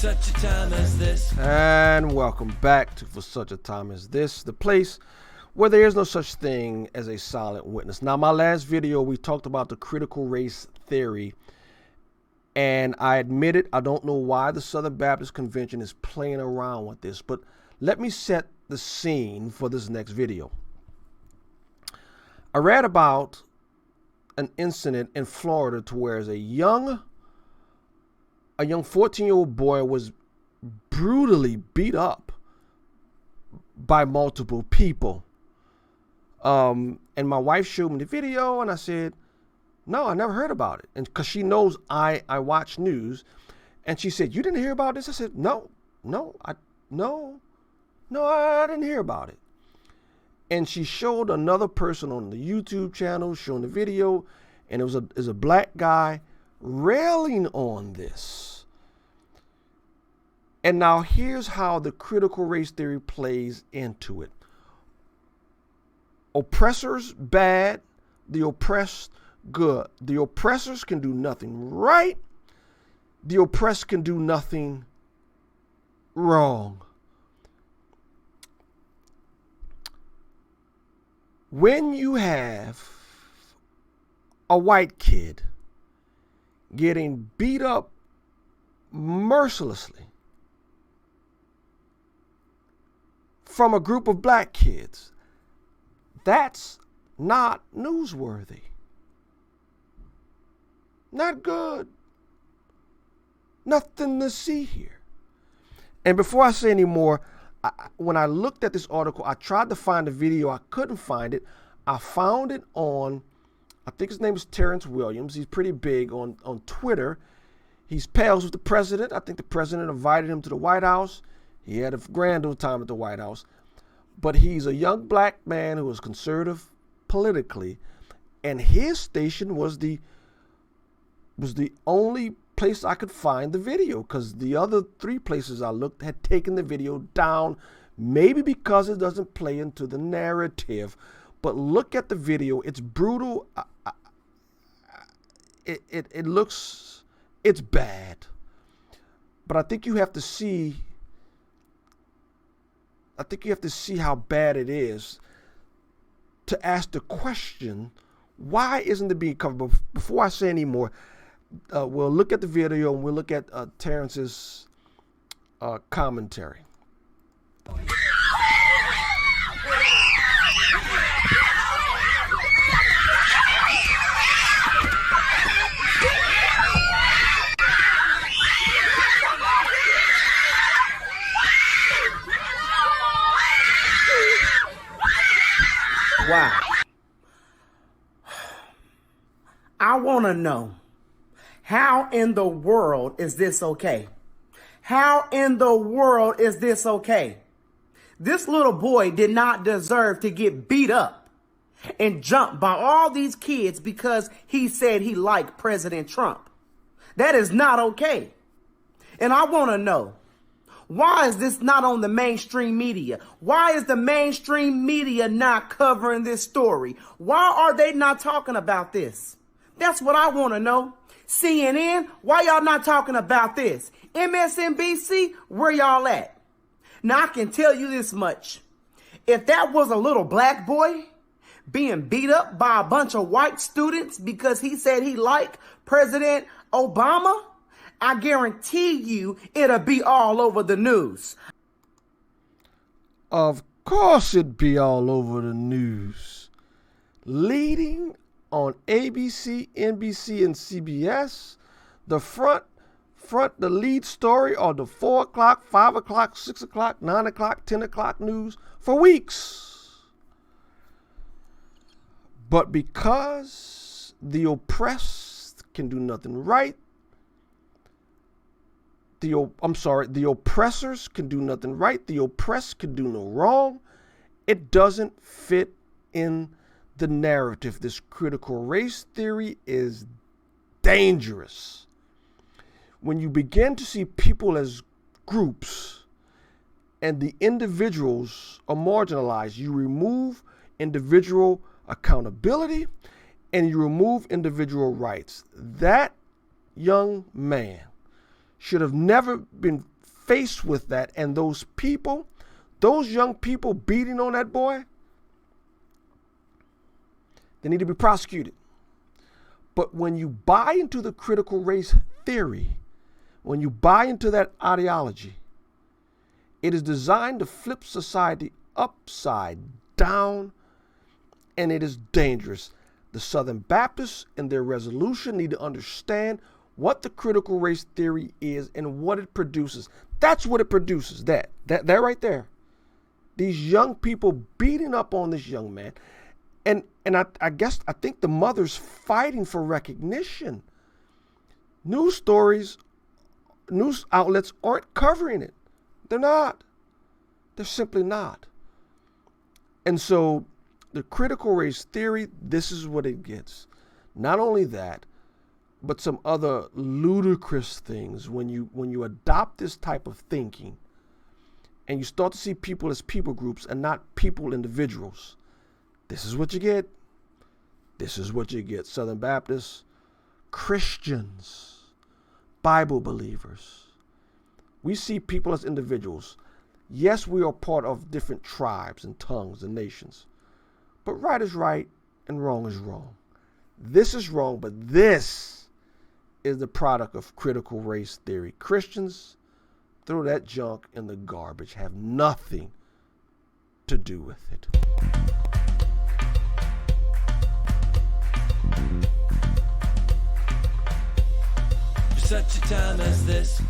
such a time as this. And welcome back to For Such a Time as This, the place where there is no such thing as a silent witness. Now, my last video, we talked about the critical race theory, and I admitted I don't know why the Southern Baptist Convention is playing around with this, but let me set the scene for this next video. I read about an incident in Florida to where a young 14-year-old boy was brutally beat up by multiple people. And my wife showed me the video, and I said, no, I never heard about it. And because she knows I watch news, and she said, you didn't hear about this? I said, no, I didn't hear about it. And she showed another person on the YouTube channel showing the video, and it was a black guy railing on this. And now here's how the critical race theory plays into it. Oppressors bad, the oppressed good. The oppressors can do nothing right. The oppressed can do nothing wrong. When you have a white kid getting beat up mercilessly from a group of black kids, that's not newsworthy. Not good. Nothing to see here. And before I say any more, when I looked at this article, I tried to find the video. I couldn't find it. I found it on, I think his name is Terrence Williams. He's pretty big on Twitter. He's pals with the president. I think the president invited him to the White House. He had a grand old time at the White House. But he's a young black man who was conservative politically, and his station was the only place I could find the video, because the other three places I looked had taken the video down, maybe because it doesn't play into the narrative. But look at the video. It's brutal. It looks, it's bad. But I think you have to see how bad it is to ask the question, why isn't it being covered? But before I say any more, we'll look at the video and we'll look at Terrence's commentary. Wow. I want to know, how in the world is this okay? How in the world is this okay? This little boy did not deserve to get beat up and jumped by all these kids because he said he liked President Trump. That is not okay. And I want to know, why is this not on the mainstream media? Why is the mainstream media not covering this story? Why are they not talking about this? That's what I want to know. CNN, why y'all not talking about this? MSNBC, where y'all at? Now I can tell you this much. If that was a little black boy being beat up by a bunch of white students because he said he liked President Obama, I guarantee you it'll be all over the news. Of course it'd be all over the news. Leading on ABC, NBC, and CBS, the lead story on the 4 o'clock, 5 o'clock, 6 o'clock, 9 o'clock, 10 o'clock news for weeks. But because the oppressed can do nothing right, the oppressors can do nothing right, the oppressed can do no wrong, it doesn't fit in the narrative. This critical race theory is dangerous. When you begin to see people as groups and the individuals are marginalized, you remove individual accountability and you remove individual rights. That young man should have never been faced with that, and those people, those young people beating on that boy, they need to be prosecuted. But when you buy into the critical race theory, when you buy into that ideology, it is designed to flip society upside down, and it is dangerous. The Southern Baptists in their resolution need to understand what the critical race theory is and what it produces. That's what it produces, that right there. These young people beating up on this young man. And I think the mother's fighting for recognition. News stories, news outlets aren't covering it. They're not. They're simply not. And so the critical race theory, this is what it gets. Not only that, but some other ludicrous things. When you adopt this type of thinking and you start to see people as people groups and not people individuals, this is what you get. This is what you get. Southern Baptists, Christians, Bible believers. We see people as individuals. Yes, we are part of different tribes and tongues and nations. But right is right and wrong is wrong. This is wrong, but this is the product of critical race theory. Christians, throw that junk in the garbage. Have nothing to do with it. For such a time as this.